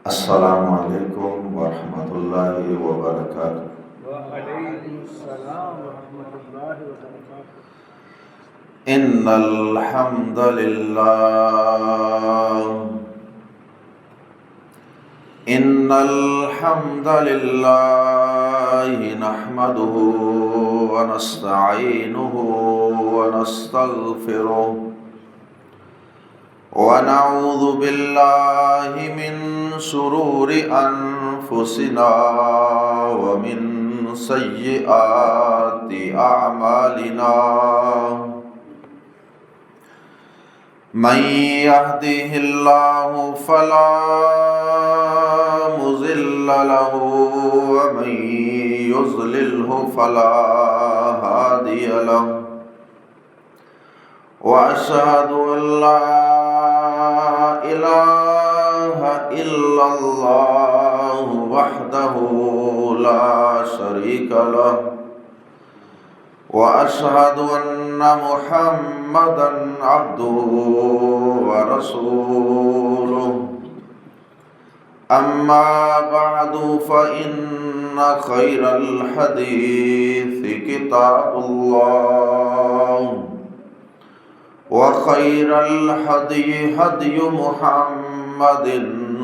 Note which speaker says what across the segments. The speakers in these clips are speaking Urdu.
Speaker 1: السلام عليكم ورحمة الله وبركاته.
Speaker 2: وعليكم السلام ورحمة الله وبركاته.
Speaker 1: إن الحمد لله نحمده ونستعينه ونستغفره ونعوذ بالله من شرور أنفسنا ومن سيئات أعمالنا. من يهده الله فلا مضل له ومن يضلله فلا هادي له. وأشهد أن لا إله إلا الله وحده لا شريك له. وأشهد أن محمدا عبده ورسوله. أما بعد فإن خير الحديث كتاب الله وخير الهدي هدي محمد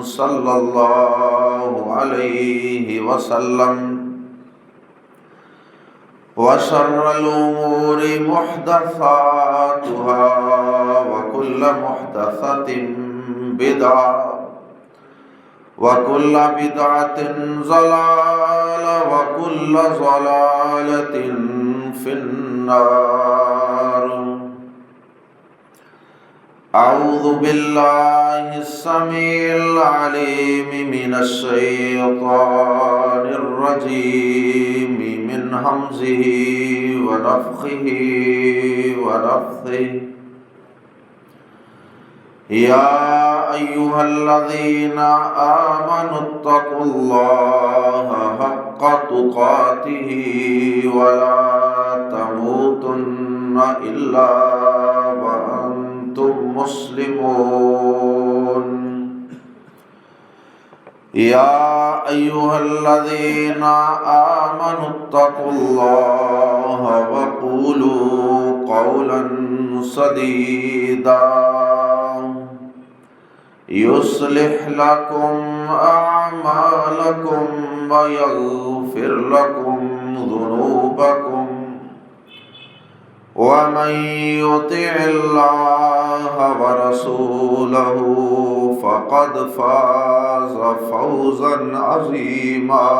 Speaker 1: صلى الله عليه وسلم. وشر الأمور محدثاتها وكل محدثة بدعة وكل بدعة ضلالة وكل ضلالة في النار. أعوذ بالله السميع العليم من الشيطان الرجيم من همزه ونفخه ونفثه. يا أيها الذين آمنوا اتقوا الله حق تقاته ولا تموتن إلا وأنتم مسلمون. يا أيها الذين آمنوا اتقوا الله وقولوا قولا سديدا يصلح لكم أعمالكم ويغفر لكم ذنوبكم. ومن يطع الله ورسوله فقد فاز فوزا عظيما.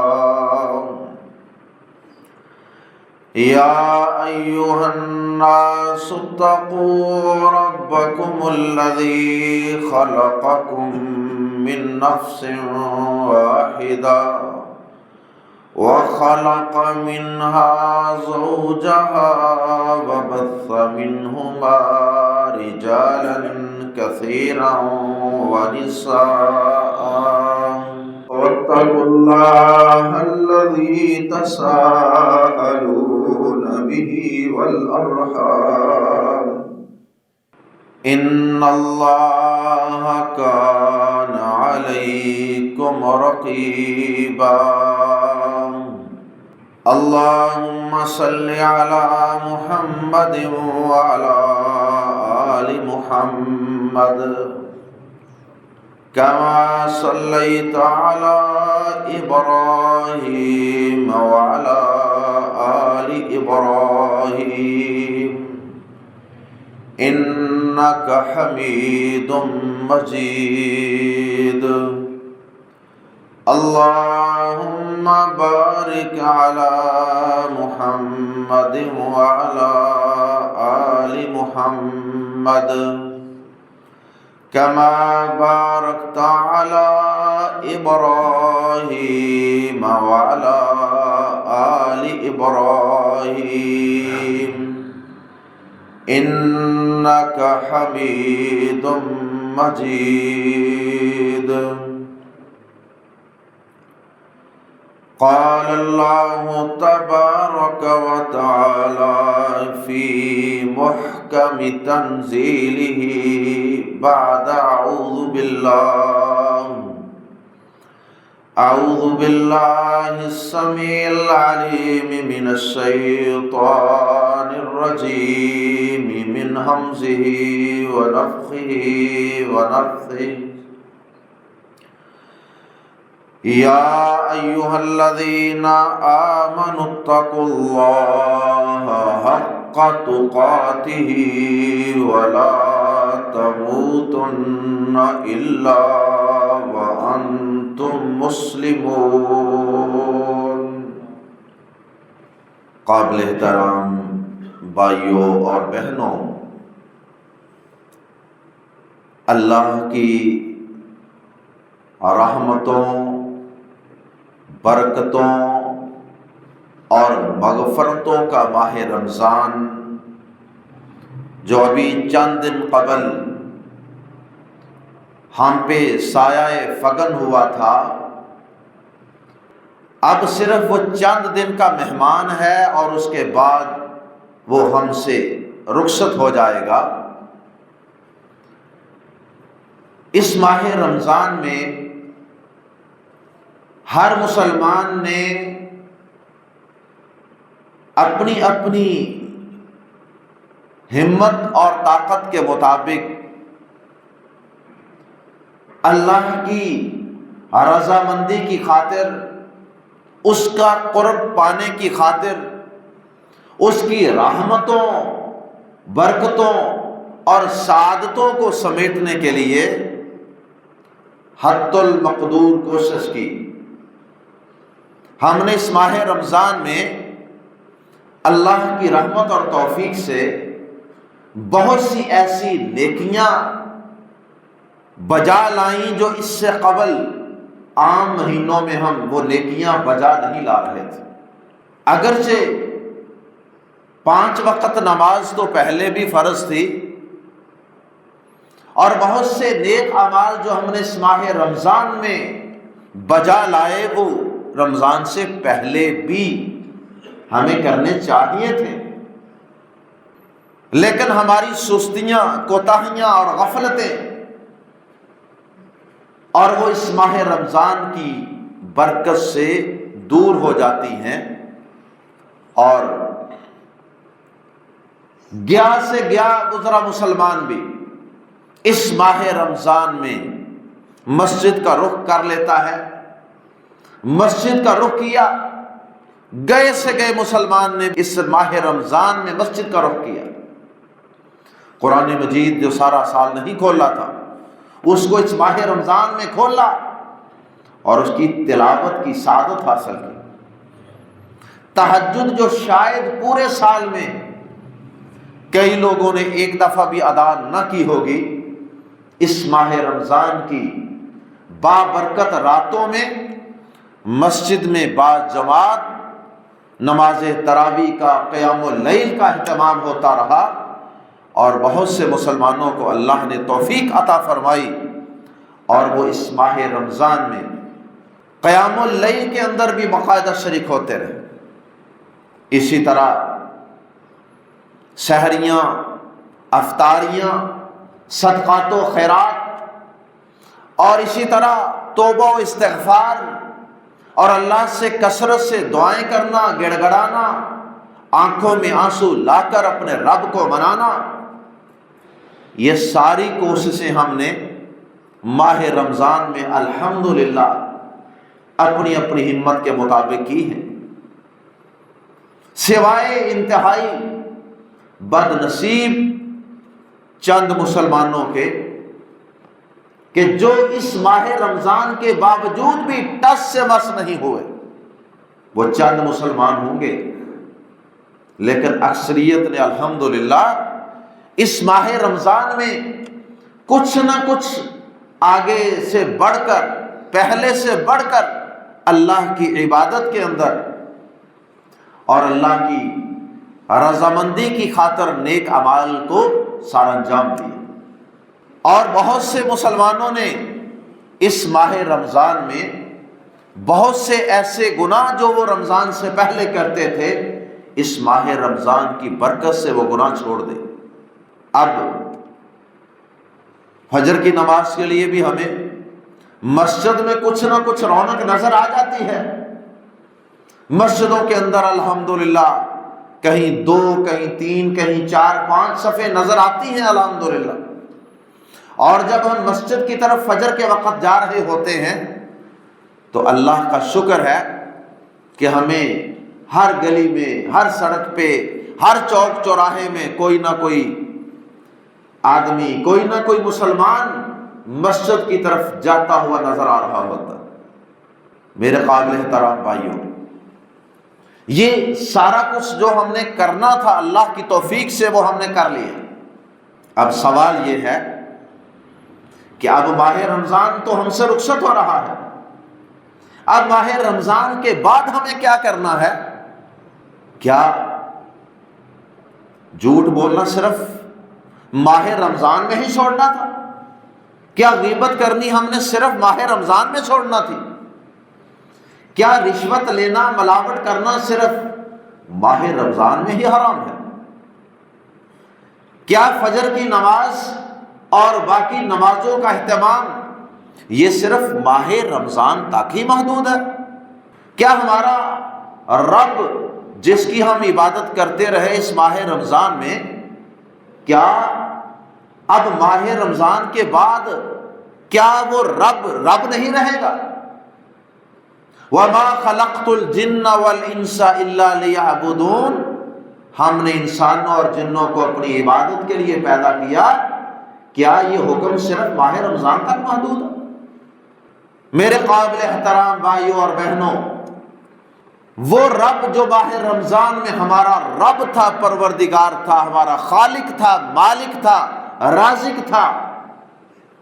Speaker 1: يا أيها الناس اتقوا ربكم الذي خلقكم من نفس واحدة وخلق منها زوجها وبث منهما رجالا كثيرا ونساء. واتقوا الله الذي تساءلون به والأرحام إن الله كان عليكم رقيبا. اللهم صل على محمد وعلى آل محمد كما صليت على إبراهيم وعلى آل إبراهيم إنك حميد مجيد. اللهم بارك على محمد وعلى آل محمد كما باركت على إبراهيم وعلى آل إبراهيم إنك حميد مجيد. قال الله تبارك وتعالى في محكم تنزيله بعد أعوذ بالله أعوذ بالله السميع العليم من الشيطان الرجيم من همزه ونفخه ونفثه يا أيها الذين آمنوا اتقوا الله حق تقاته ولا تموتن إلا وأنتم مسلمون۔ قابل احترام بھائیوں اور بہنوں، اللہ کی رحمتوں، برکتوں اور مغفرتوں کا ماہ رمضان جو ابھی چند دن قبل ہم پہ سایہ فگن ہوا تھا، اب صرف وہ چند دن کا مہمان ہے اور اس کے بعد وہ ہم سے رخصت ہو جائے گا۔ اس ماہ رمضان میں ہر مسلمان نے اپنی اپنی ہمت اور طاقت کے مطابق اللہ کی رضامندی کی خاطر، اس کا قرب پانے کی خاطر، اس کی رحمتوں، برکتوں اور سعادتوں کو سمیٹنے کے لیے حد المقدور کوشش کی۔ ہم نے اس ماہ رمضان میں اللہ کی رحمت اور توفیق سے بہت سی ایسی نیکیاں بجا لائیں جو اس سے قبل عام مہینوں میں ہم وہ نیکیاں بجا نہیں لا رہے تھے۔ اگرچہ 5 وقت نماز تو پہلے بھی فرض تھی، اور بہت سے نیک اعمال جو ہم نے اس ماہ رمضان میں بجا لائے وہ رمضان سے پہلے بھی ہمیں کرنے چاہیے تھے، لیکن ہماری سستیاں، کوتاہیاں اور غفلتیں اور وہ اس ماہ رمضان کی برکت سے دور ہو جاتی ہیں، اور گیا سے گیا گزرا مسلمان بھی اس ماہ رمضان میں مسجد کا رخ کر لیتا ہے۔ مسجد کا رخ کیا، گئے سے گئے مسلمان نے اس ماہ رمضان میں مسجد کا رخ کیا۔ قرآن مجید جو سارا سال نہیں کھولا تھا، اس کو اس ماہ رمضان میں کھولا اور اس کی تلاوت کی سعادت حاصل کی۔ تہجد جو شاید پورے سال میں کئی لوگوں نے ایک دفعہ بھی ادا نہ کی ہوگی، اس ماہ رمضان کی بابرکت راتوں میں مسجد میں باجماعت نماز تراویح کا، قیام اللیل کا اہتمام ہوتا رہا، اور بہت سے مسلمانوں کو اللہ نے توفیق عطا فرمائی اور وہ اس ماہ رمضان میں قیام اللیل کے اندر بھی باقاعدہ شریک ہوتے رہے۔ اسی طرح سحریاں، افطاریاں، صدقات و خیرات، اور اسی طرح توبہ و استغفار اور اللہ سے کثرت سے دعائیں کرنا، گڑ گڑانا، آنکھوں میں آنسو لا کر اپنے رب کو منانا، یہ ساری کوششیں ہم نے ماہ رمضان میں الحمدللہ اپنی اپنی ہمت کے مطابق کی ہیں، سوائے انتہائی بد نصیب چند مسلمانوں کے کہ جو اس ماہ رمضان کے باوجود بھی ٹس سے مس نہیں ہوئے۔ وہ چند مسلمان ہوں گے، لیکن اکثریت نے الحمدللہ اس ماہ رمضان میں کچھ نہ کچھ آگے سے بڑھ کر، پہلے سے بڑھ کر اللہ کی عبادت کے اندر اور اللہ کی رضامندی کی خاطر نیک اعمال کو سر انجام دیا۔ اور بہت سے مسلمانوں نے اس ماہ رمضان میں بہت سے ایسے گناہ جو وہ رمضان سے پہلے کرتے تھے، اس ماہ رمضان کی برکت سے وہ گناہ چھوڑ دے۔ اب فجر کی نماز کے لیے بھی ہمیں مسجد میں کچھ نہ کچھ رونق نظر آ جاتی ہے. مسجدوں کے اندر الحمدللہ کہیں 2 کہیں 3 کہیں 4 5 صفیں نظر آتی ہیں الحمدللہ. اور جب ہم مسجد کی طرف فجر کے وقت جا رہے ہوتے ہیں تو اللہ کا شکر ہے کہ ہمیں ہر گلی میں، ہر سڑک پہ، ہر چوک چوراہے میں کوئی نہ کوئی آدمی، کوئی نہ کوئی مسلمان مسجد کی طرف جاتا ہوا نظر آ رہا ہوتا. میرے قابل احترام بھائیوں، یہ سارا کچھ جو ہم نے کرنا تھا اللہ کی توفیق سے وہ ہم نے کر لیا. اب سوال یہ ہے کہ اب ماہ رمضان تو ہم سے رخصت ہو رہا ہے، اب ماہ رمضان کے بعد ہمیں کیا کرنا ہے؟ کیا جھوٹ بولنا صرف ماہ رمضان میں ہی چھوڑنا تھا؟ کیا غیبت کرنی ہم نے صرف ماہ رمضان میں چھوڑنا تھی؟ کیا رشوت لینا، ملاوٹ کرنا صرف ماہ رمضان میں ہی حرام ہے؟ کیا فجر کی نماز اور باقی نمازوں کا اہتمام یہ صرف ماہ رمضان تک ہی محدود ہے؟ کیا ہمارا رب جس کی ہم عبادت کرتے رہے اس ماہ رمضان میں، کیا اب ماہ رمضان کے بعد کیا وہ رب نہیں رہے گا؟ وَمَا خَلَقْتُ الْجِنَّ وَالْإِنسَ إِلَّا لِيَعْبُدُونَ، ہم نے انسانوں اور جنوں کو اپنی عبادت کے لیے پیدا کیا. کیا یہ حکم صرف ماہ رمضان تک محدود ہے؟ میرے قابل احترام بھائیوں اور بہنوں، وہ رب جو ماہ رمضان میں ہمارا رب تھا، پروردگار تھا، ہمارا خالق تھا، مالک تھا، رازق تھا،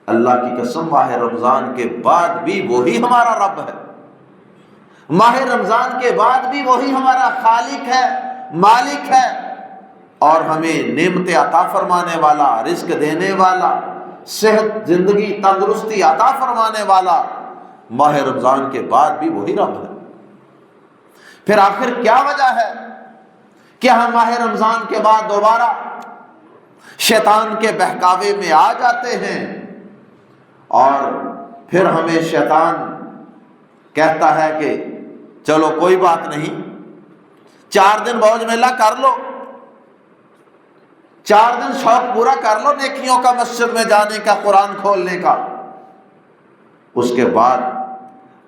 Speaker 1: اللہ کی قسم ماہ رمضان کے بعد بھی وہی ہمارا رب ہے. ماہ رمضان کے بعد بھی وہی ہمارا خالق ہے، مالک ہے، اور ہمیں نعمتیں عطا فرمانے والا، رزق دینے والا، صحت، زندگی، تندرستی عطا فرمانے والا ماہ رمضان کے بعد بھی وہی رب ہے. پھر آخر کیا وجہ ہے کہ ہم ماہ رمضان کے بعد دوبارہ شیطان کے بہکاوے میں آ جاتے ہیں اور پھر ہمیں شیطان کہتا ہے کہ چلو کوئی بات نہیں، 4 دن موج میلہ کر لو، 4 دن شوق پورا کر لو نیکیوں کا، مسجد میں جانے کا، قرآن کھولنے کا، اس کے بعد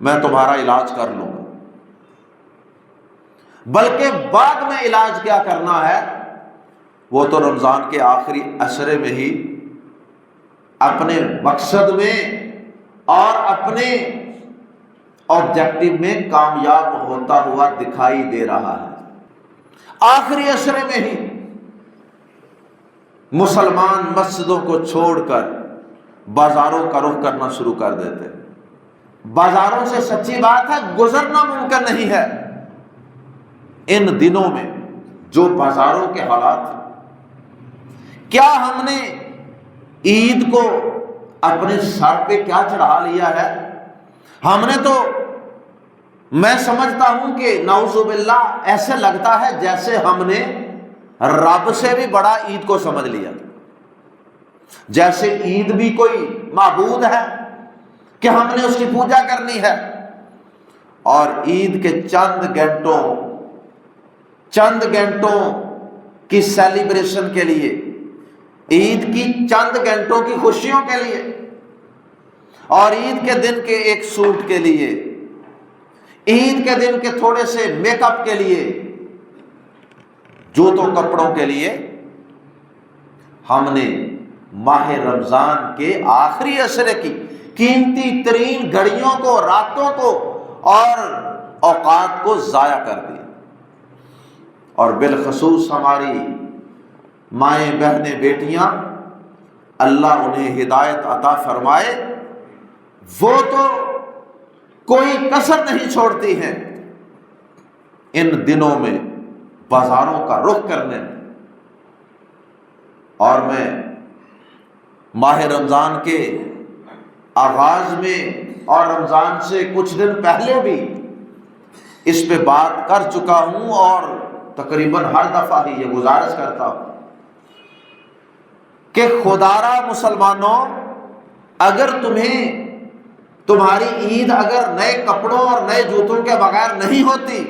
Speaker 1: میں تمہارا علاج کر لوں گا. بلکہ بعد میں علاج کیا کرنا ہے، وہ تو رمضان کے آخری عشرے میں ہی اپنے مقصد میں اور اپنے آبجیکٹو میں کامیاب ہوتا ہوا دکھائی دے رہا ہے. آخری عشرے میں ہی مسلمان مسجدوں کو چھوڑ کر بازاروں کا رخ کرنا شروع کر دیتے. بازاروں سے سچی بات ہے گزرنا ممکن نہیں ہے. ان دنوں میں جو بازاروں کے حالات، کیا ہم نے عید کو اپنے سر پہ کیا چڑھا لیا ہے؟ ہم نے تو، میں سمجھتا ہوں کہ نعوذ باللہ ایسے لگتا ہے جیسے ہم نے رب سے بھی بڑا عید کو سمجھ لیا، جیسے عید بھی کوئی معبود ہے کہ ہم نے اس کی پوجا کرنی ہے. اور عید کے چند گھنٹوں کی سیلیبریشن کے لیے، عید کی چند گھنٹوں کی خوشیوں کے لیے، اور عید کے دن کے ایک سوٹ کے لیے، عید کے دن کے تھوڑے سے میک اپ کے لیے، جوتوں کپڑوں کے لیے، ہم نے ماہ رمضان کے آخری عشرے کی قیمتی ترین گھڑیوں کو، راتوں کو اور اوقات کو ضائع کر دیا. اور بالخصوص ہماری مائیں، بہنیں، بیٹیاں، اللہ انہیں ہدایت عطا فرمائے، وہ تو کوئی کسر نہیں چھوڑتی ہیں ان دنوں میں بازاروں کا رخ کرنے میں. اور میں ماہ رمضان کے آغاز میں اور رمضان سے کچھ دن پہلے بھی اس پہ بات کر چکا ہوں، اور تقریباً ہر دفعہ ہی یہ گزارش کرتا ہوں کہ خدارا مسلمانوں، اگر تمہیں تمہاری عید اگر نئے کپڑوں اور نئے جوتوں کے بغیر نہیں ہوتی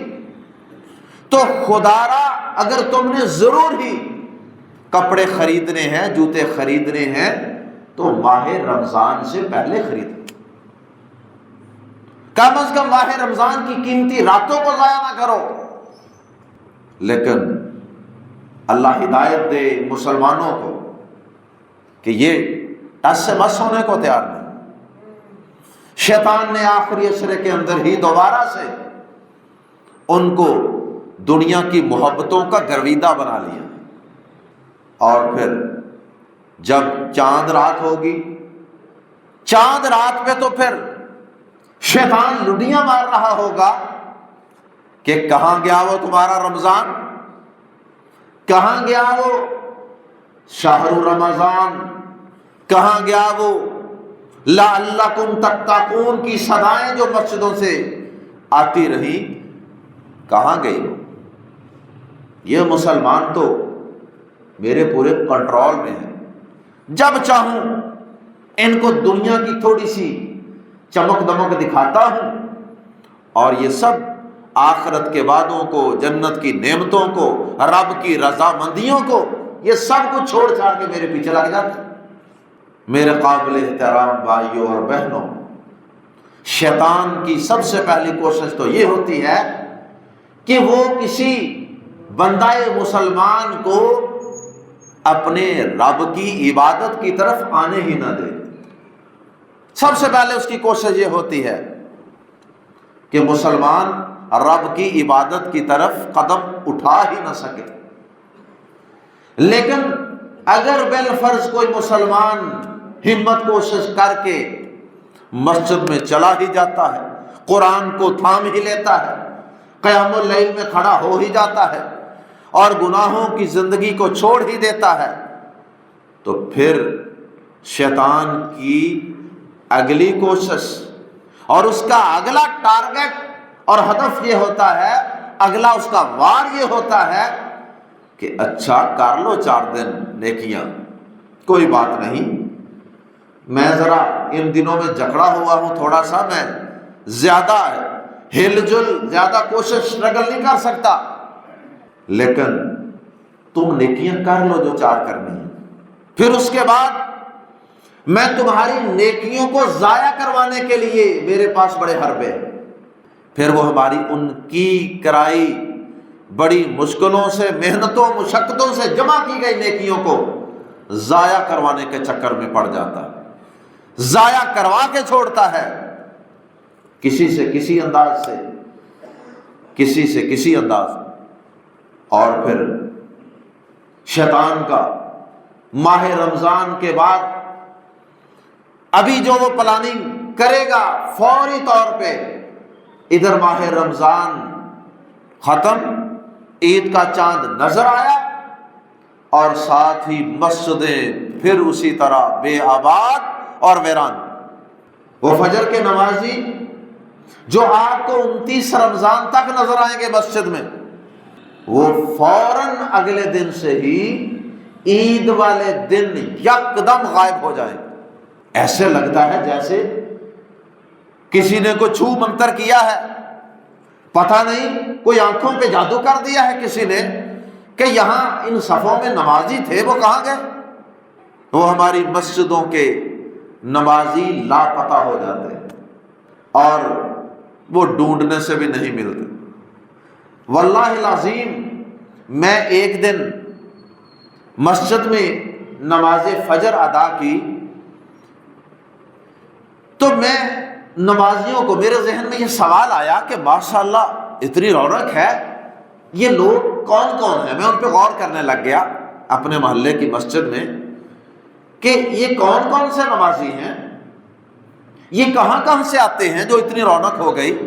Speaker 1: تو خدارا اگر تم نے ضرور ہی کپڑے خریدنے ہیں، جوتے خریدنے ہیں تو ماہ رمضان سے پہلے خرید، کم از کم ماہ رمضان کی قیمتی راتوں کو ضائع نہ کرو۔ لیکن اللہ ہدایت دے مسلمانوں کو کہ یہ ٹس سے بس ہونے کو تیار نہیں۔ شیطان نے آخری عشرے کے اندر ہی دوبارہ سے ان کو دنیا کی محبتوں کا گرویدہ بنا لیا، اور پھر جب چاند رات ہوگی، چاند رات پہ تو پھر شیطان لڈیاں مار رہا ہوگا کہ کہاں گیا وہ تمہارا رمضان، کہاں گیا وہ شہر رمضان، کہاں گیا وہ لعلکم تتقون کی صدائیں جو مسجدوں سے آتی رہی، کہاں گئی وہ؟ یہ مسلمان تو میرے پورے کنٹرول میں ہے، جب چاہوں ان کو دنیا کی تھوڑی سی چمک دمک دکھاتا ہوں، اور یہ سب آخرت کے وعدوں کو، جنت کی نعمتوں کو، رب کی رضامندیوں کو، یہ سب کچھ چھوڑ چھاڑ کے میرے پیچھے لگ جاتے ہیں۔ میرے قابل احترام بھائیوں اور بہنوں، شیطان کی سب سے پہلی کوشش تو یہ ہوتی ہے کہ وہ کسی بندہ مسلمان کو اپنے رب کی عبادت کی طرف آنے ہی نہ دے۔ سب سے پہلے اس کی کوشش یہ ہوتی ہے کہ مسلمان رب کی عبادت کی طرف قدم اٹھا ہی نہ سکے۔ لیکن اگر بالفرض کوئی مسلمان ہمت کوشش کر کے مسجد میں چلا ہی جاتا ہے، قرآن کو تھام ہی لیتا ہے، قیام اللیل میں کھڑا ہو ہی جاتا ہے، اور گناہوں کی زندگی کو چھوڑ ہی دیتا ہے، تو پھر شیطان کی اگلی کوشش اور اس کا اگلا ٹارگٹ اور ہدف یہ ہوتا ہے، اگلا اس کا وار یہ ہوتا ہے کہ اچھا کر لو 4 دن نیکیاں، کوئی بات نہیں، میں ذرا ان دنوں میں جکڑا ہوا ہوں، تھوڑا سا میں زیادہ ہل جل، زیادہ کوشش اسٹرگل نہیں کر سکتا، لیکن تم نیکیاں کر لو جو 4 کرنی ہیں، پھر اس کے بعد میں تمہاری نیکیوں کو ضائع کروانے کے لیے میرے پاس بڑے حربے ہیں۔ پھر وہ ہماری ان کی کرائی بڑی مشکلوں سے، محنتوں، مشقتوں سے جمع کی گئی نیکیوں کو ضائع کروانے کے چکر میں پڑ جاتا ہے، ضائع کروا کے چھوڑتا ہے، کسی سے کسی انداز سے، کسی سے کسی انداز سے۔ اور پھر شیطان کا ماہ رمضان کے بعد ابھی جو وہ پلاننگ کرے گا، فوری طور پہ ادھر ماہ رمضان ختم، عید کا چاند نظر آیا، اور ساتھ ہی مسجدیں پھر اسی طرح بے آباد اور ویران۔ وہ فجر کے نمازی جو آپ کو 29 رمضان تک نظر آئیں گے مسجد میں، وہ فوراً اگلے دن سے ہی عید والے دن یکدم غائب ہو جائیں۔ ایسے لگتا ہے جیسے کسی نے کوئی چھو منتر کیا ہے، پتہ نہیں کوئی آنکھوں پہ جادو کر دیا ہے کسی نے کہ یہاں ان صفوں میں نمازی تھے، وہ کہاں گئے؟ وہ ہماری مسجدوں کے نمازی لاپتہ ہو جاتے ہیں اور وہ ڈھونڈنے سے بھی نہیں ملتے۔ واللہ العظیم میں ایک دن مسجد میں نماز فجر ادا کی تو میں نمازیوں کو، میرے ذہن میں یہ سوال آیا کہ ماشاءاللہ اتنی رونق ہے، یہ لوگ کون کون ہیں؟ میں ان پہ غور کرنے لگ گیا اپنے محلے کی مسجد میں کہ یہ کون کون سے نمازی ہیں، یہ کہاں کہاں سے آتے ہیں جو اتنی رونق ہو گئی۔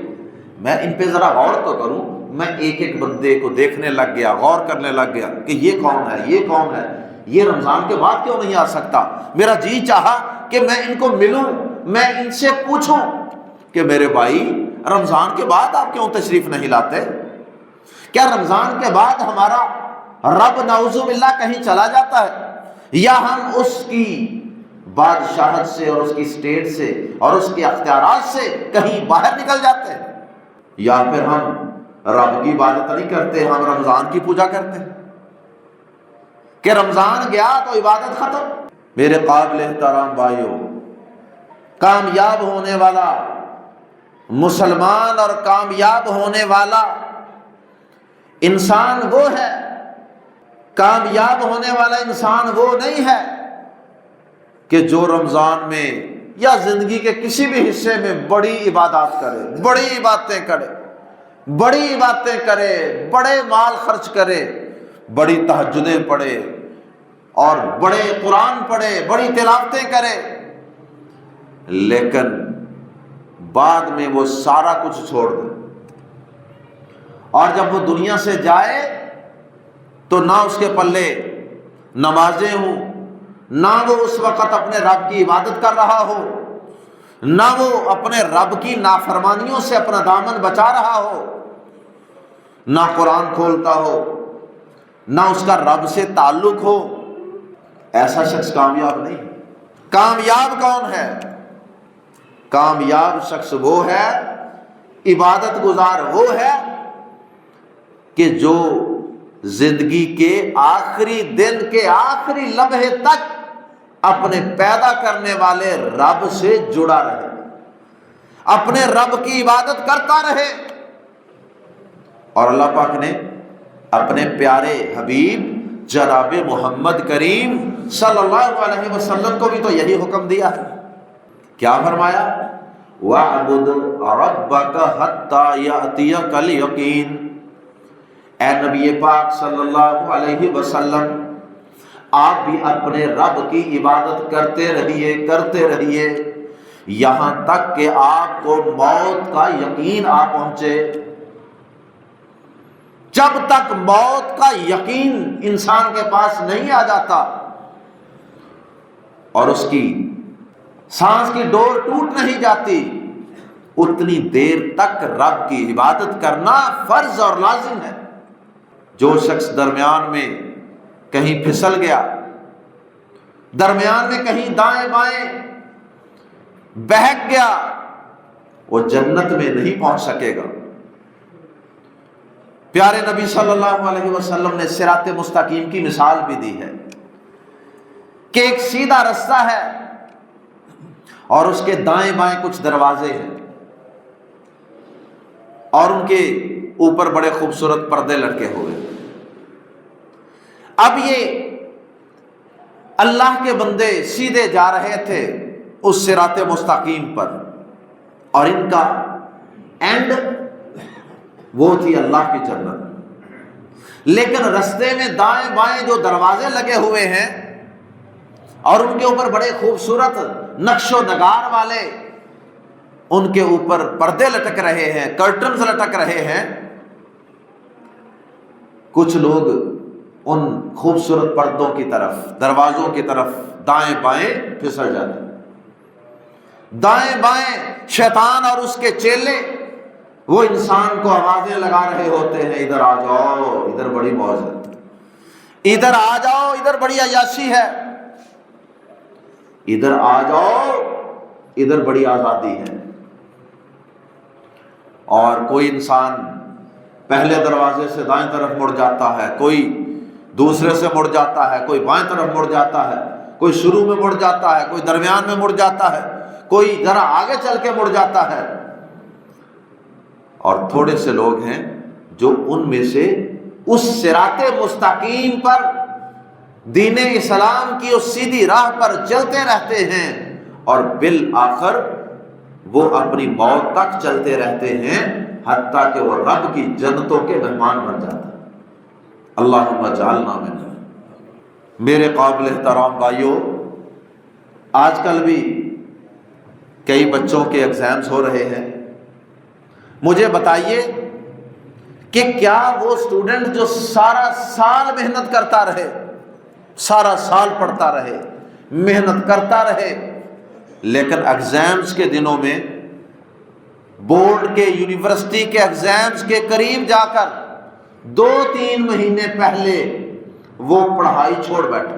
Speaker 1: میں ان پہ ذرا غور تو کروں، میں ایک ایک بندے کو دیکھنے لگ گیا، غور کرنے لگ گیا کہ یہ کون ہے، یہ کون ہے، یہ رمضان کے بعد کیوں نہیں آ سکتا۔ میرا جی چاہا کہ میں ان کو ملوں، میں ان سے پوچھوں کہ میرے بھائی رمضان کے بعد آپ کیوں تشریف نہیں لاتے؟ کیا رمضان کے بعد ہمارا رب نعوذ باللہ کہیں چلا جاتا ہے، یا ہم اس کی بادشاہت سے اور اس کی اسٹیٹ سے اور اس کے اختیارات سے کہیں باہر نکل جاتے ہیں، یا پھر ہم رب کی عبادت نہیں کرتے، ہم رمضان کی پوجا کرتے ہیں کہ رمضان گیا تو عبادت ختم۔ میرے قابل احترام بھائیوں، کامیاب ہونے والا مسلمان اور کامیاب ہونے والا انسان وہ ہے، کامیاب ہونے والا انسان وہ نہیں ہے کہ جو رمضان میں یا زندگی کے کسی بھی حصے میں بڑی عبادات کرے، بڑی عبادتیں کرے، بڑی عبادتیں کرے، بڑے مال خرچ کرے، بڑی تہجدیں پڑھے اور بڑے قرآن پڑھے، بڑی تلاوتیں کرے، لیکن بعد میں وہ سارا کچھ چھوڑ دے، اور جب وہ دنیا سے جائے تو نہ اس کے پلے نمازیں ہوں، نہ وہ اس وقت اپنے رب کی عبادت کر رہا ہو، نہ وہ اپنے رب کی نافرمانیوں سے اپنا دامن بچا رہا ہو، نہ قرآن کھولتا ہو، نہ اس کا رب سے تعلق ہو، ایسا شخص کامیاب نہیں۔ کامیاب کون ہے؟ کامیاب شخص وہ ہے، عبادت گزار وہ ہے کہ جو زندگی کے آخری دن کے آخری لمحے تک اپنے پیدا کرنے والے رب سے جڑا رہے، اپنے رب کی عبادت کرتا رہے۔ اور اللہ پاک نے اپنے پیارے حبیب جناب محمد کریم صلی اللہ علیہ وسلم کو بھی تو یہی حکم دیا ہے۔ کیا فرمایا؟ وَاعْبُدْ رَبَّكَ حَتَّى يَأْتِيَكَ الْيَقِينُ۔ اے نبی پاک صلی اللہ علیہ وسلم، آپ بھی اپنے رب کی عبادت کرتے رہیے یہاں تک کہ آپ کو موت کا یقین آ پہنچے۔ جب تک موت کا یقین انسان کے پاس نہیں آ جاتا اور اس کی سانس کی ڈور ٹوٹ نہیں جاتی، اتنی دیر تک رب کی عبادت کرنا فرض اور لازم ہے۔ جو شخص درمیان میں کہیں پھسل گیا، درمیان میں کہیں دائیں بائیں بہک گیا، وہ جنت میں نہیں پہنچ سکے گا۔ پیارے نبی صلی اللہ علیہ وسلم نے صراط مستقیم کی مثال بھی دی ہے کہ ایک سیدھا رستہ ہے اور اس کے دائیں بائیں کچھ دروازے ہیں اور ان کے اوپر بڑے خوبصورت پردے لٹکے ہوئے۔ اب یہ اللہ کے بندے سیدھے جا رہے تھے اس صراط مستقیم پر، اور ان کا اینڈ وہ تھی اللہ کی جنت۔ لیکن رستے میں دائیں بائیں جو دروازے لگے ہوئے ہیں اور ان کے اوپر بڑے خوبصورت نقش و نگار والے ان کے اوپر پردے لٹک رہے ہیں، کرٹنز لٹک رہے ہیں، کچھ لوگ ان خوبصورت پردوں کی طرف، دروازوں کی طرف دائیں بائیں پھسل جاتے ہیں۔ دائیں بائیں شیطان اور اس کے چیلے وہ انسان کو آوازیں لگا رہے ہوتے ہیں، ادھر آ جاؤ، ادھر بڑی موج ہے، ادھر آ جاؤ، ادھر بڑی عیاشی ہے، ادھر آ جاؤ، ادھر بڑی آزادی ہے۔ اور کوئی انسان پہلے دروازے سے دائیں طرف مڑ جاتا ہے، کوئی دوسرے سے مڑ جاتا ہے، کوئی بائیں طرف مڑ جاتا ہے، کوئی شروع میں مڑ جاتا ہے، کوئی درمیان میں مڑ جاتا ہے، کوئی ذرا آگے چل کے مڑ جاتا ہے، اور تھوڑے سے لوگ ہیں جو ان میں سے اس صراط مستقیم پر، دین اسلام کی اس سیدھی راہ پر چلتے رہتے ہیں اور بالآخر وہ اپنی موت تک چلتے رہتے ہیں، حتیٰ کہ وہ رب کی جنتوں کے مہمان بن جاتے ہیں۔ اللہم اجعلنا منہم۔ میرے قابل احترام بھائیوں، آج کل بھی کئی بچوں کے ایگزامز ہو رہے ہیں۔ مجھے بتائیے کہ کیا وہ اسٹوڈنٹ جو سارا سال محنت کرتا رہے، سارا سال پڑھتا رہے، محنت کرتا رہے، لیکن ایگزامز کے دنوں میں، بورڈ کے، یونیورسٹی کے ایگزامز کے قریب جا کر 2-3 مہینے پہلے وہ پڑھائی چھوڑ بیٹھے،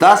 Speaker 1: 10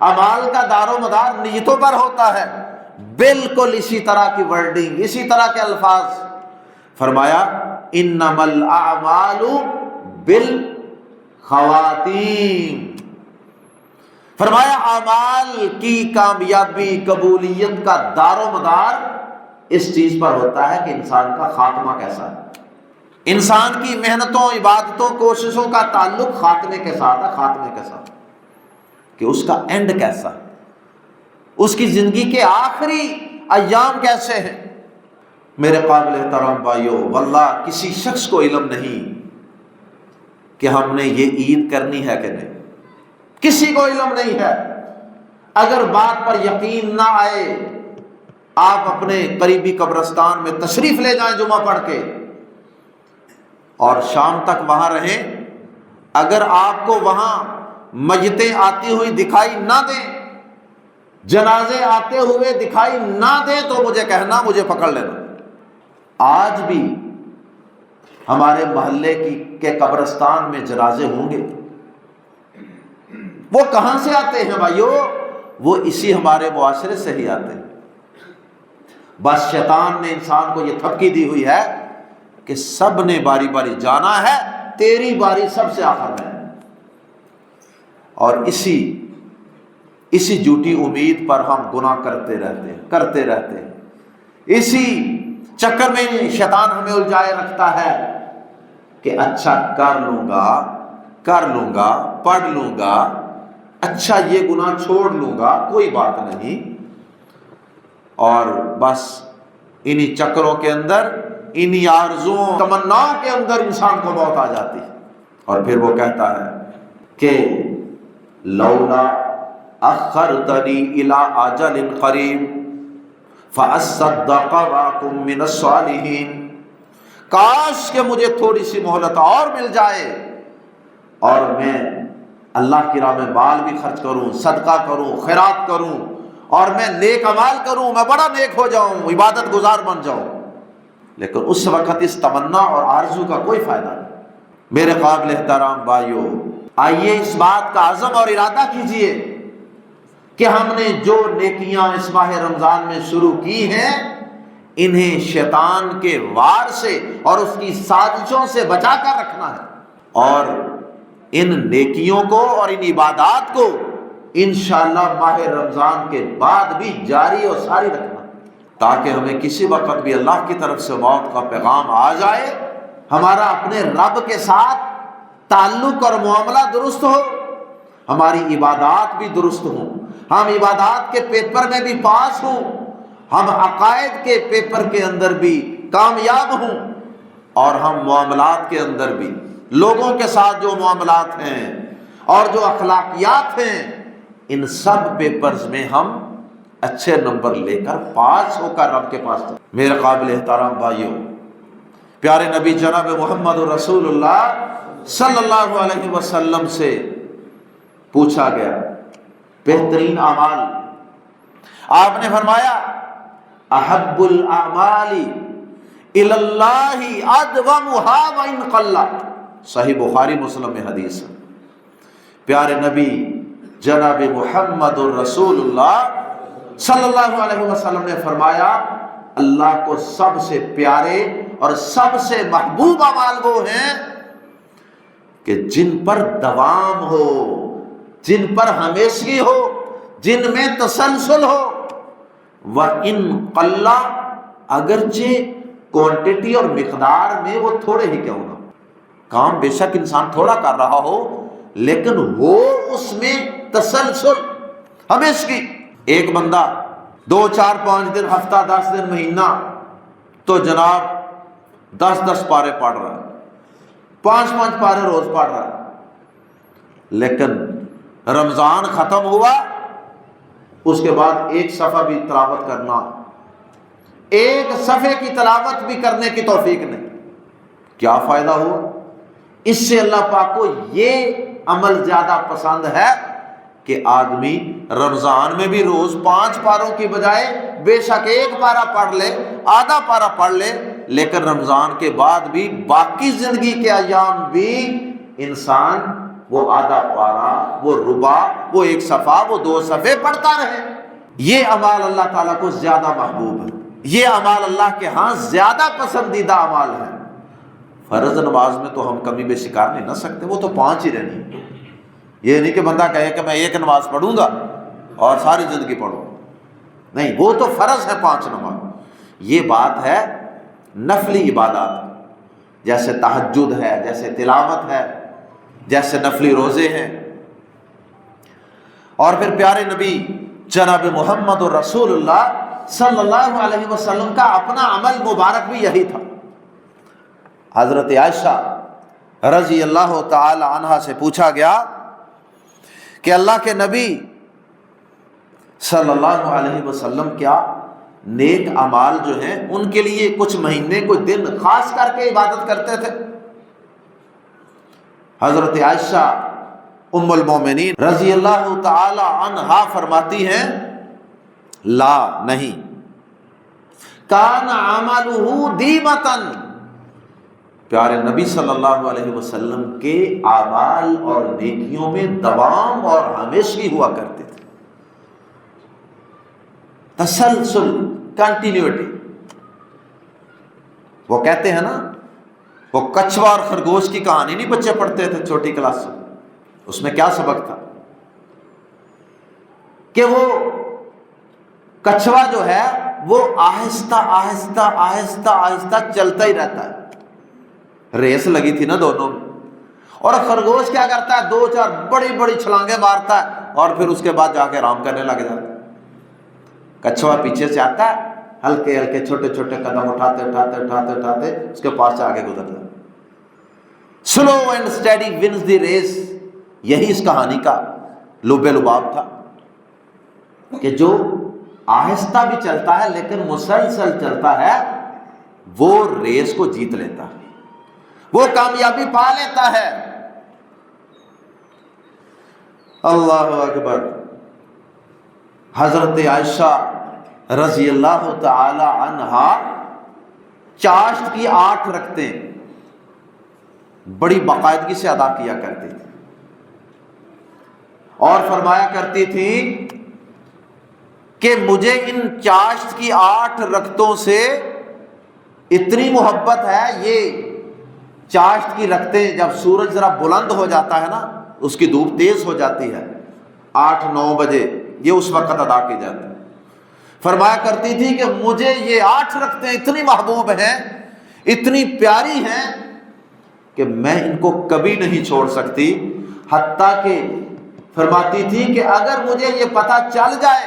Speaker 1: اعمال کا دار و مدار نیتوں پر ہوتا ہے۔ بالکل اسی طرح کی ورڈنگ، اسی طرح کے الفاظ۔ فرمایا انما الاعمال بالخواتیم، فرمایا اعمال کی کامیابی، قبولیت کا دار و مدار اس چیز پر ہوتا ہے کہ انسان کا خاتمہ کیسا ہے۔ انسان کی محنتوں، عبادتوں، کوششوں کا تعلق خاتمے کے ساتھ ہے، خاتمے کے ساتھ، کہ اس کا اینڈ کیسا ہے، اس کی زندگی کے آخری ایام کیسے ہیں۔ میرے قابل احترام بھائیو، واللہ کسی شخص کو علم نہیں کہ ہم نے یہ عید کرنی ہے کہ نہیں، کسی کو علم نہیں ہے۔ اگر بات پر یقین نہ آئے، آپ اپنے قریبی قبرستان میں تشریف لے جائیں جمعہ پڑھ کے، اور شام تک وہاں رہیں۔ اگر آپ کو وہاں میتیں آتی ہوئی دکھائی نہ دیں، جنازے آتے ہوئے دکھائی نہ دیں، تو مجھے کہنا، مجھے پکڑ لینا۔ آج بھی ہمارے محلے کے قبرستان میں جنازے ہوں گے، وہ کہاں سے آتے ہیں بھائیو؟ وہ اسی ہمارے معاشرے سے ہی آتے ہیں۔ بس شیطان نے انسان کو یہ تھپکی دی ہوئی ہے کہ سب نے باری باری جانا ہے، تیری باری سب سے آخر میں ہے، اور اسی جھوٹی امید پر ہم گناہ کرتے رہتے ہیں۔ اسی چکر میں شیطان ہمیں الجھائے رکھتا ہے کہ اچھا کر لوں گا، پڑھ لوں گا، اچھا یہ گناہ چھوڑ لوں گا، کوئی بات نہیں، اور بس انہی چکروں کے اندر، انہی آرزوؤں، تمناؤں کے اندر انسان کو موت آ جاتی ہے، اور پھر وہ کہتا ہے کہ لولا اخرتنی الی اجل قریب فاصدق واکن من الصالحین، کاش کہ مجھے تھوڑی سی مہلت اور مل جائے اور میں اللہ کی راہ میں مال بھی خرچ کروں، صدقہ کروں، خیرات کروں، اور میں نیک اعمال کروں، میں بڑا نیک ہو جاؤں، عبادت گزار بن جاؤں۔ لیکن اس وقت اس تمنا اور آرزو کا کوئی فائدہ نہیں۔ میرے قابل احترام بھائیو، آئیے اس بات کا عزم اور ارادہ کیجئے کہ ہم نے جو نیکیاں اس ماہ رمضان میں شروع کی ہیں، انہیں شیطان کے وار سے اور اس کی سازشوں سے بچا کر رکھنا ہے، اور ان نیکیوں کو اور ان عبادات کو انشاءاللہ ماہ رمضان کے بعد بھی جاری اور ساری رکھنا، تاکہ ہمیں کسی وقت بھی اللہ کی طرف سے موت کا پیغام آ جائے، ہمارا اپنے رب کے ساتھ تعلق اور معاملہ درست ہو، ہماری عبادات بھی درست ہوں، ہم عبادات کے پیپر میں بھی پاس ہوں، ہم عقائد کے پیپر کے اندر بھی کامیاب ہوں، اور ہم معاملات کے اندر بھی، لوگوں کے ساتھ جو معاملات ہیں اور جو اخلاقیات ہیں، ان سب پیپرز میں ہم اچھے نمبر لے کر پاس ہو کر رب کے پاس جائیں۔ میرے قابل احترام بھائیوں، پیارے نبی جناب محمد رسول اللہ صلی اللہ علیہ وسلم سے پوچھا گیا بہترین اعمال، آپ نے فرمایا احب الاعمال الی اللہ ادومها وان قل، صحیح بخاری مسلم میں حدیث ہے۔ پیارے نبی جناب محمد رسول اللہ صلی اللہ علیہ وسلم نے فرمایا اللہ کو سب سے پیارے اور سب سے محبوب اعمال وہ ہیں کہ جن پر دوام ہو، جن پر ہمیشگی ہو، جن میں تسلسل ہو، وَإِن قَلَّ، اگرچہ کوانٹٹی اور مقدار میں وہ تھوڑے ہی کیوں نہ، کام بے شک انسان تھوڑا کر رہا ہو لیکن ہو اس میں تسلسل، ہمیشگی۔ ایک بندہ 2 4 5 دن، ہفتہ، 10 دن، مہینہ تو جناب 10 پارے پڑھ رہا ہے، 5 پارے روز پڑھ رہا ہے، لیکن رمضان ختم ہوا اس کے بعد ایک صفحہ بھی تلاوت کرنا، ایک صفحے کی تلاوت بھی کرنے کی توفیق نہیں، کیا فائدہ ہوا؟ اس سے اللہ پاک کو یہ عمل زیادہ پسند ہے کہ آدمی رمضان میں بھی روز 5 پاروں کی بجائے بے شک 1 پارہ پڑھ لے، آدھا پارہ پڑھ لے، لیکن رمضان کے بعد بھی باقی زندگی کے ایام بھی انسان وہ آدھا پارہ وہ ربع، وہ ایک صفحہ، وہ 2 صفحے پڑھتا رہے۔ یہ اعمال اللہ تعالیٰ کو زیادہ محبوب ہے، یہ اعمال اللہ کے ہاں زیادہ پسندیدہ اعمال ہے۔ فرض نماز میں تو ہم کمی بیشی کر نہیں نہ سکتے، وہ تو 5 ہی رہنی۔ یہ نہیں کہ بندہ کہے کہ میں 1 نماز پڑھوں گا اور ساری زندگی پڑھوں، نہیں، وہ تو فرض ہے 5 نماز۔ یہ بات ہے نفلی عبادات، جیسے تہجد ہے، جیسے تلاوت ہے، جیسے نفلی روزے ہیں۔ اور پھر پیارے نبی جناب محمد رسول اللہ صلی اللہ علیہ وسلم کا اپنا عمل مبارک بھی یہی تھا۔ حضرت عائشہ رضی اللہ تعالی عنہا سے پوچھا گیا کہ اللہ کے نبی صلی اللہ علیہ وسلم کیا نیک اعمال جو ہیں ان کے لیے کچھ مہینے کوئی دن خاص کر کے عبادت کرتے تھے؟ حضرت عائشہ ام المومنین رضی اللہ تعالی عنہا فرماتی ہیں لا، نہیں، کان عملہ دیمتن، پیارے نبی صلی اللہ علیہ وسلم کے اعمال اور نیکیوں میں دوام اور ہمیشگی ہوا کرتے تھے، تسلسل، کنٹینیوٹی۔ وہ کہتے ہیں نا، وہ کچھوا اور خرگوش کی کہانی نہیں بچے پڑھتے تھے چھوٹی کلاس میں، اس میں کیا سبق تھا کہ وہ کچھوا جو ہے وہ آہستہ آہستہ آہستہ آہستہ چلتا ہی رہتا ہے، ریس لگی تھی نا دونوں میں، اور خرگوش کیا کرتا ہے 2-4 بڑی بڑی چھلانگیں مارتا ہے اور پھر اس کے بعد جا کے آرام کرنے لگ جاتا ہے۔ کچھوا پیچھے سے آتا ہے، ہلکے ہلکے چھوٹے چھوٹے قدم اٹھاتے اٹھاتے اٹھاتے اٹھاتے اس کے پاس سے آگے گزرتا ہے۔ Slow and steady wins the race, یہی اس کہانی کا لب لباب تھا کہ جو آہستہ بھی چلتا ہے لیکن مسلسل چلتا ہے وہ ریس کو جیت لیتا ہے، وہ کامیابی پا لیتا ہے۔ اللہ اکبر۔ حضرت عائشہ رضی اللہ تعالی عنہا چاشت کی 8 رکعتیں بڑی باقاعدگی سے ادا کیا کرتی تھی اور فرمایا کرتی تھی کہ مجھے ان چاشت کی 8 رکعتوں سے اتنی محبت ہے، یہ چاشت کی رکعتیں جب سورج ذرا بلند ہو جاتا ہے نا، اس کی دھوپ تیز ہو جاتی ہے 8-9 بجے، یہ اس وقت ادا کی جاتی ہے۔ فرمایا کرتی تھی کہ مجھے یہ 8 رکعتیں اتنی محبوب ہیں، اتنی پیاری ہیں کہ میں ان کو کبھی نہیں چھوڑ سکتی، حتیٰ کہ فرماتی تھی کہ اگر مجھے یہ پتہ چل جائے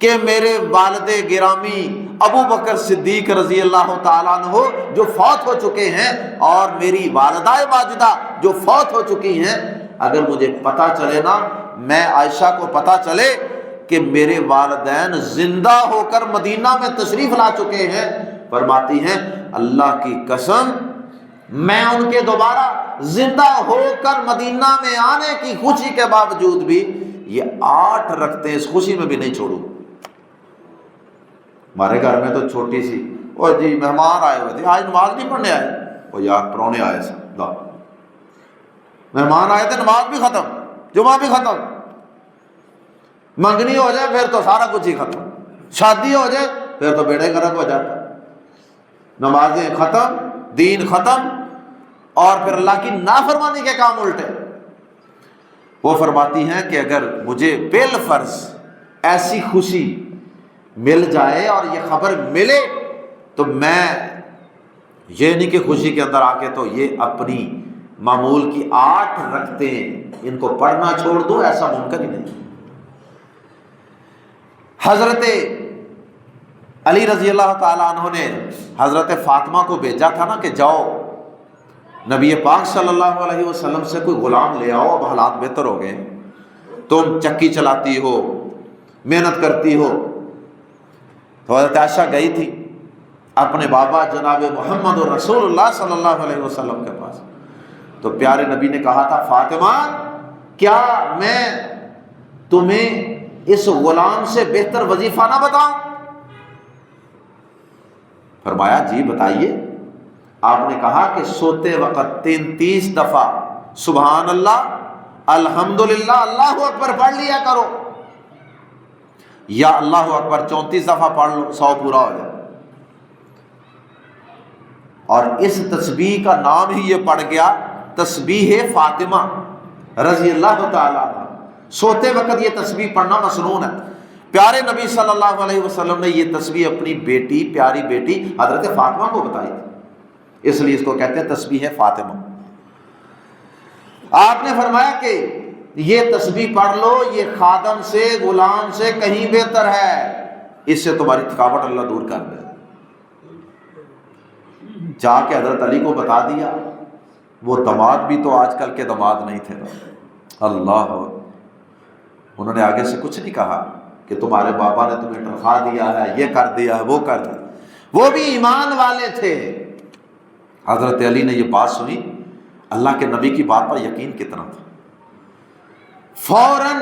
Speaker 1: کہ میرے والد گرامی ابو بکر صدیق رضی اللہ تعالیٰ عنہ جو فوت ہو چکے ہیں اور میری والدہ ماجدہ جو فوت ہو چکی ہیں، اگر مجھے پتہ چلے نا، میں عائشہ کو پتہ چلے کہ میرے والدین زندہ ہو کر مدینہ میں تشریف لا چکے ہیں، فرماتی ہیں اللہ کی قسم میں ان کے دوبارہ زندہ ہو کر مدینہ میں آنے کی خوشی کے باوجود بھی یہ 8 رکعتیں اس خوشی میں بھی نہیں چھوڑوں۔ ہمارے گھر میں تو چھوٹی سی، او جی مہمان آئے ہوئے تھے، آج نماز نہیں پڑھنے آئے، او یار پرونے آئے سن، مہمان آئے تھے، نماز بھی ختم، جمعہ بھی ختم، منگنی ہو جائے پھر تو سارا کچھ ہی ختم، شادی ہو جائے پھر تو بیڑے گرک ہو جاتا، نمازیں ختم، دین ختم، اور پھر اللہ کی نافرمانی کے کام الٹے۔ وہ فرماتی ہیں کہ اگر مجھے بالفرض ایسی خوشی مل جائے اور یہ خبر ملے تو میں یہ نہیں کہ خوشی کے اندر آ کے تو یہ اپنی معمول کی 8 رکعتیں ان کو پڑھنا چھوڑ دو، ایسا ممکن ہی نہیں۔ حضرت علی رضی اللہ تعالیٰ عنہ نے حضرت فاطمہ کو بھیجا تھا نا کہ جاؤ نبی پاک صلی اللہ علیہ وسلم سے کوئی غلام لے آؤ، اب حالات بہتر ہو گئے، تم چکی چلاتی ہو، محنت کرتی ہو۔ تو حضرت عائشہ گئی تھی اپنے بابا جناب محمد رسول اللہ صلی اللہ علیہ وسلم کے پاس، تو پیارے نبی نے کہا تھا فاطمہ کیا میں تمہیں اس غلام سے بہتر وظیفہ نہ بتاؤں؟ فرمایا جی بتائیے۔ آپ نے کہا کہ سوتے وقت 33 دفعہ سبحان اللہ الحمدللہ اللہ اکبر پڑھ لیا کرو، یا اللہ اکبر 34 دفعہ پڑھ لو، 100 پورا ہو جائے۔ اور اس تسبیح کا نام ہی یہ پڑ گیا تسبیح فاطمہ رضی اللہ تعالیٰ عنہ۔ سوتے وقت یہ تسبیح پڑھنا مسنون ہے۔ پیارے نبی صلی اللہ علیہ وسلم نے یہ تسبیح اپنی بیٹی، پیاری بیٹی حضرت فاطمہ کو بتائی تھی، اس لیے اس کو کہتے ہیں تسبیح فاطمہ۔ آپ نے فرمایا کہ یہ تسبیح پڑھ لو، یہ خادم سے، غلام سے کہیں بہتر ہے، اس سے تمہاری تھکاوٹ اللہ دور کر دے۔ جا کے حضرت علی کو بتا دیا، وہ دماد بھی تو آج کل کے دماد نہیں تھے اللہ، انہوں نے آگے سے کچھ نہیں کہا کہ تمہارے بابا نے تمہیں تنخواہ دیا ہے، یہ کر دیا ہے، وہ کر دیا، وہ بھی ایمان والے تھے۔ حضرت علی نے یہ بات سنی، اللہ کے نبی کی بات پر یقین کتنا تھا، فوراً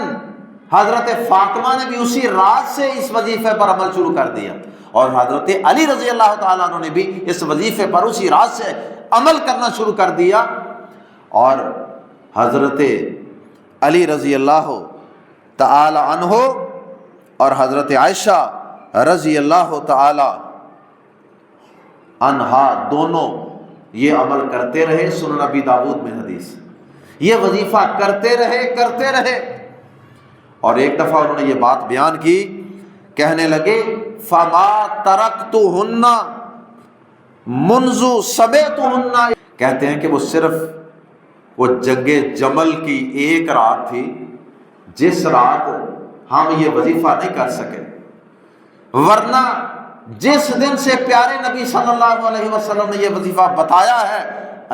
Speaker 1: حضرت فاطمہ نے بھی اسی رات سے اس وظیفے پر عمل شروع کر دیا، اور حضرت علی رضی اللہ تعالیٰ عنہ نے بھی اس وظیفے پر اسی رات سے عمل کرنا شروع کر دیا۔ اور حضرت علی رضی اللہ تعالی عنہ اور حضرت عائشہ رضی اللہ تعالی عنہا دونوں یہ عمل کرتے رہے۔ سنن ابی داؤد میں حدیث، یہ وظیفہ کرتے رہے۔ اور ایک دفعہ انہوں نے یہ بات بیان کی، کہنے لگے فما ترکتہن منذ سبعتہن، کہتے ہیں کہ وہ صرف وہ جنگ جمل کی ایک رات تھی جس رات ہم یہ وظیفہ نہیں کر سکے، ورنہ جس دن سے پیارے نبی صلی اللہ علیہ وسلم نے یہ وظیفہ بتایا ہے،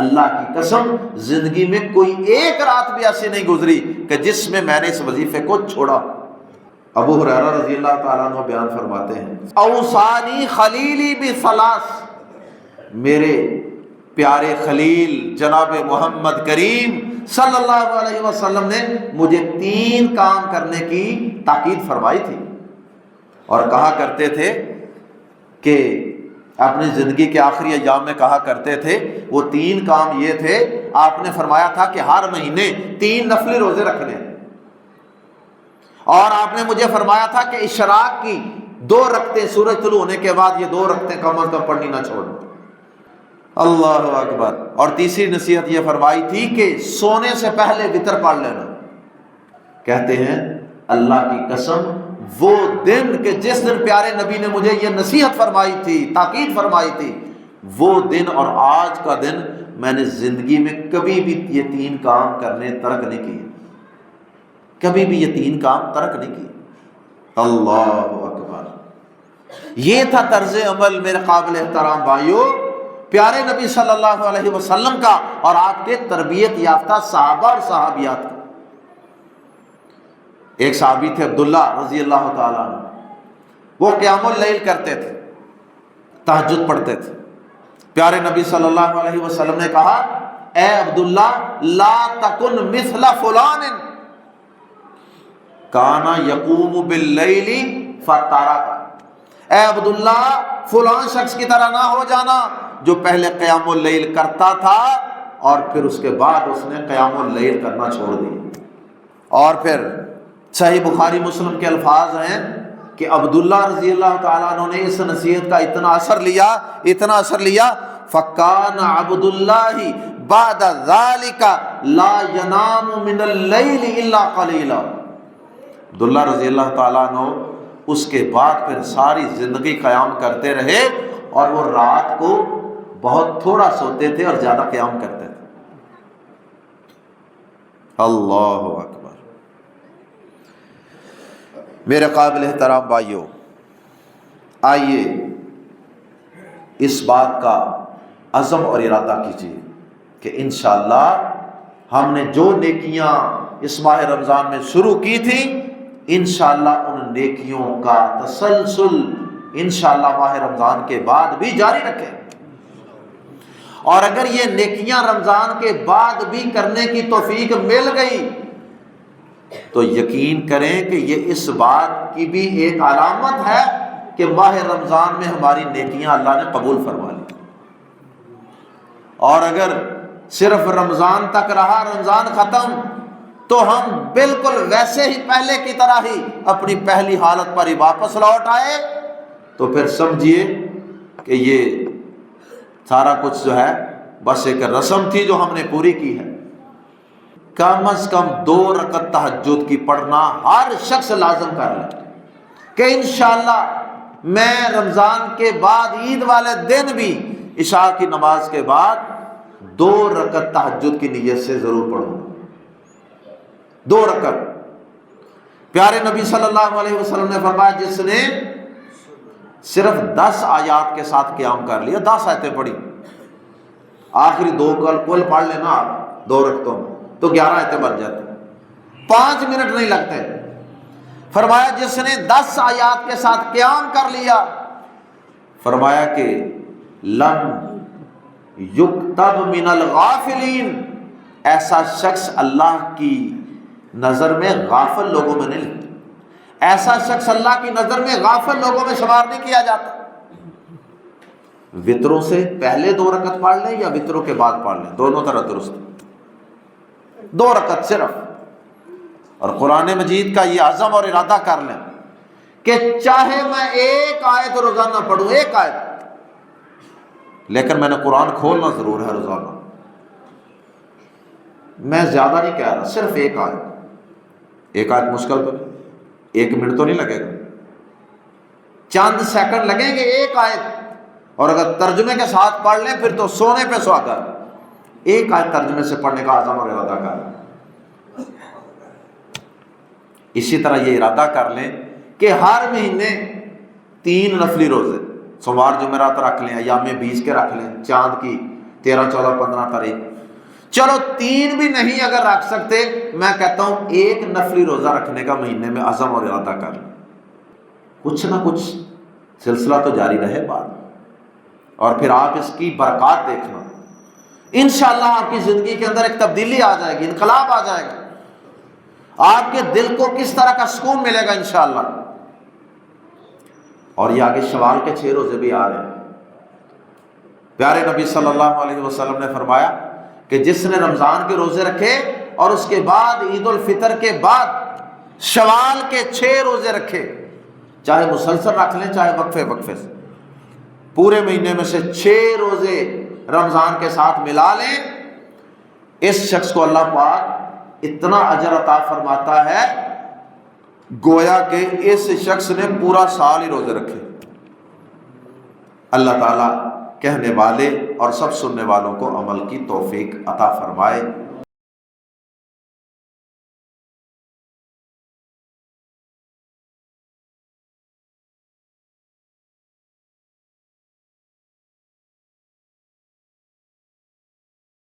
Speaker 1: اللہ کی قسم زندگی میں کوئی ایک رات بھی ایسی نہیں گزری کہ جس میں میں نے اس وظیفے کو چھوڑا۔ ابو ہریرہ رضی اللہ تعالیٰ عنہ بیان فرماتے ہیں، اوصانی خلیلی بثلاث، میرے پیارے خلیل جناب محمد کریم صلی اللہ علیہ وسلم نے مجھے 3 کام کرنے کی تاکید فرمائی تھی، اور کہا کرتے تھے کہ اپنی زندگی کے آخری ایام میں کہا کرتے تھے، وہ 3 کام یہ تھے، آپ نے فرمایا تھا کہ ہر مہینے 3 نفلی روزے رکھنے، اور آپ نے مجھے فرمایا تھا کہ اشراق کی 2 رکعتیں سورج طلوع ہونے کے بعد یہ 2 رکعتیں کم از کم پڑھنی نہ چھوڑنا۔ اللہ اکبر۔ اور تیسری نصیحت یہ فرمائی تھی کہ سونے سے پہلے وتر پڑھ لینا۔ کہتے ہیں اللہ کی قسم وہ دن کہ جس دن پیارے نبی نے مجھے یہ نصیحت فرمائی تھی، تاکید فرمائی تھی، وہ دن اور آج کا دن میں نے زندگی میں کبھی بھی یہ 3 کام کرنے ترک نہیں کیے، کبھی بھی یہ 3 کام ترک نہیں کیے۔ اللہ اکبر۔ یہ تھا طرز عمل میرے قابل احترام بھائیوں پیارے نبی صلی اللہ علیہ وسلم کا اور آپ کے تربیت یافتہ صحابہ اور صحابیات کا۔ ایک صحابی تھے عبداللہ رضی اللہ تعالیٰ عنہ، وہ قیام اللیل کرتے تھے، تہجد پڑھتے تھے۔ پیارے نبی صلی اللہ علیہ وسلم نے کہا، اے عبداللہ لا تکن مثل فلان کانا یقوم باللیل فترک، اے عبداللہ فلان شخص کی طرح نہ ہو جانا جو پہلے قیام اللیل کرتا تھا اور پھر اس کے بعد اس نے قیام اللیل کرنا چھوڑ دیا۔ اور پھر صحیح بخاری مسلم کے الفاظ ہیں کہ عبداللہ رضی اللہ تعالیٰ عنہ نے اس نصیحت کا اتنا اثر لیا فَكَانَ عَبْدُ اللَّهِ بَعْدَ ذَلِكَ لَا يَنَامُ مِنَ اللَّيْلِ إِلَّا قَلِيلًا، عبداللہ رضی اللہ تعالیٰ عنہ اس کے بعد پھر ساری زندگی قیام کرتے رہے، اور وہ رات کو بہت تھوڑا سوتے تھے اور زیادہ قیام کرتے تھے۔ اللہ اکبر۔ میرے قابل احترام بھائیوں، آئیے اس بات کا عزم اور ارادہ کیجیے کہ انشاءاللہ ہم نے جو نیکیاں اس ماہ رمضان میں شروع کی تھیں، انشاءاللہ ان نیکیوں کا تسلسل انشاءاللہ ماہ رمضان کے بعد بھی جاری رکھیں، اور اگر یہ نیکیاں رمضان کے بعد بھی کرنے کی توفیق مل گئی تو یقین کریں کہ یہ اس بات کی بھی ایک علامت ہے کہ ماہ رمضان میں ہماری نیکیاں اللہ نے قبول فرما لی۔ اور اگر صرف رمضان تک رہا، رمضان ختم، تو ہم بالکل ویسے ہی پہلے کی طرح ہی اپنی پہلی حالت پر ہی واپس لوٹ آئے، تو پھر سمجھیے کہ یہ سارا کچھ جو ہے بس ایک رسم تھی جو ہم نے پوری کی ہے۔ کم از کم 2 رکعت تہجد کی پڑھنا ہر شخص لازم کر لے کہ انشاءاللہ میں رمضان کے بعد عید والے دن بھی عشاء کی نماز کے بعد 2 رکعت تہجد کی نیت سے ضرور پڑھوں، 2 رکعت۔ پیارے نبی صلی اللہ علیہ وسلم نے فرمایا جس نے صرف 10 آیات کے ساتھ قیام کر لیا، 10 آیتیں پڑھی، آخری 2 کل پڑھ لینا آپ 2 رکعتوں میں تو 11 آیتیں بن جاتی، 5 منٹ نہیں لگتے۔ فرمایا جس نے 10 آیات کے ساتھ قیام کر لیا، فرمایا کہ لم یکتب من الغافلین، ایسا شخص اللہ کی نظر میں غافل لوگوں میں نہیں لگتا، ایسا شخص اللہ کی نظر میں غافل لوگوں میں شمار نہیں کیا جاتا۔ وطروں سے پہلے 2 رکعت پڑھ لیں یا وطروں کے بعد پڑھ لیں، دونوں طرح درست، 2 رکعت صرف۔ اور قرآن مجید کا یہ عزم اور ارادہ کر لیں کہ چاہے میں 1 آیت روزانہ پڑھوں، 1 آیت، لیکن میں نے قرآن کھولنا ضرور ہے روزانہ، میں زیادہ نہیں کہہ رہا، صرف 1 آیت، 1 آیت مشکل تو نہیں، 1 منٹ تو نہیں لگے گا، چند سیکنڈ لگیں گے 1 آیت، اور اگر ترجمے کے ساتھ پڑھ لیں پھر تو سونے پہ سہاگا، 1 آیت ترجمے سے پڑھنے کا عزم اور ارادہ کر لیں۔ اسی طرح یہ ارادہ کر لیں کہ ہر مہینے 3 نفلی روزے، سوموار جمعرات رکھ لیں، ایام 20 کے رکھ لیں، چاند کی 13، 14، 15 تاریخ، چلو 3 بھی نہیں اگر رکھ سکتے، میں کہتا ہوں 1 نفلی روزہ رکھنے کا مہینے میں عزم اور ارادہ کر لیں، کچھ نہ کچھ سلسلہ تو جاری رہے بعد، اور پھر آپ اس کی برکات دیکھنا، انشاءاللہ آپ کی زندگی کے اندر ایک تبدیلی آ جائے گی، انقلاب آ جائے گا، آپ کے دل کو کس طرح کا سکون ملے گا انشاءاللہ۔ اور یہ آگے شوال کے 6 روزے بھی آ رہے ہیں۔ پیارے نبی صلی اللہ علیہ وسلم نے فرمایا کہ جس نے رمضان کے روزے رکھے اور اس کے بعد عید الفطر کے بعد شوال کے 6 روزے رکھے، چاہے مسلسل رکھ لیں چاہے وقفے وقفے سے، پورے مہینے میں سے 6 روزے رمضان کے ساتھ ملا لیں، اس شخص کو اللہ پاک اتنا اجر عطا فرماتا ہے گویا کہ اس شخص نے پورا سال ہی روزے رکھے۔ اللہ تعالیٰ کہنے والے اور سب سننے والوں کو عمل کی توفیق عطا فرمائے۔